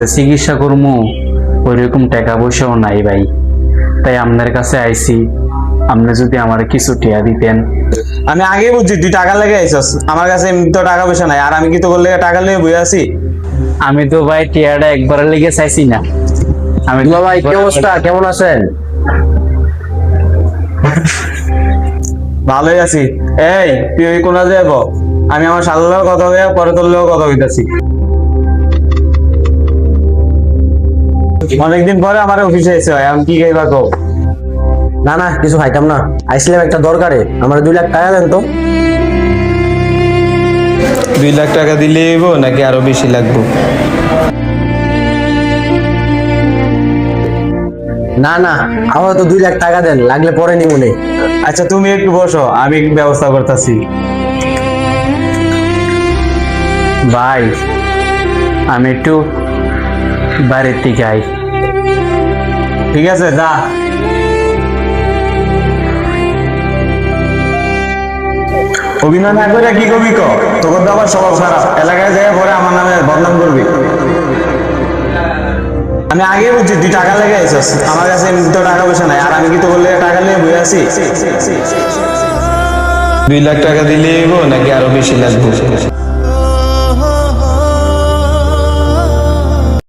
চিকিৎসা করবো ওইরকম টাকা পয়সাও নাই ভাই, তাই আপনার কাছে আইছি। আপনি যদি আমার কিছু টিয়া দিতেন। আমি আগে বুঝছি তুই টাকা লেগে আইছস, আমার কাছে এমনি তো টাকা পয়সা নাই, আর আমি কি তোর লেগে টাকা নিয়ে বই আছি? আমি তো ভাই টিয়াটা একবারের লেগে চাইছি না। আমি দুলা ভাই কি অবস্থা, কেমন আছেন? ভালোই আছি। এই তুই ওই কোনা যাবো, আমি আমার সাদুলার কথা হইয়া পরে তোর লোক কথা হইতাছি। অনেকদিন পরে আমার অফিসে এসে হয়, আমি কি খাইবা কও? না না, কিছু খাইতাম না, আইছিলাম একটা দরকারে। আমার 2 লাখ টাকা দেন তো। 2 লাখ টাকা দিলে হইব নাকি আরো বেশি লাগবে? না না, আমার তো 2 লাখ টাকা দেন, লাগলে পরে নিমুনে। আচ্ছা তুমি একটু বসো, আমি একটু ব্যবস্থা করতেছি। ভাই আমি একটু বাড়ির থেকে আই। ঠিক আছে যা। অভিনয় না করে কি করবি ক? তোর তো আবার স্বভাব খারাপ, এলাকায় যায় পরে আমার নামে বদনাম করবি। আমি আগে বুঝছি তুই টাকা লেগে আইছস, আমার কাছে এমনি তো টাকা পয়সা নাই, আর আমি কি তোর লেগে টাকা নিয়ে বই আছি? 2 লাখ টাকা দিলে হইব নাকি আরো বেশি লাগবে?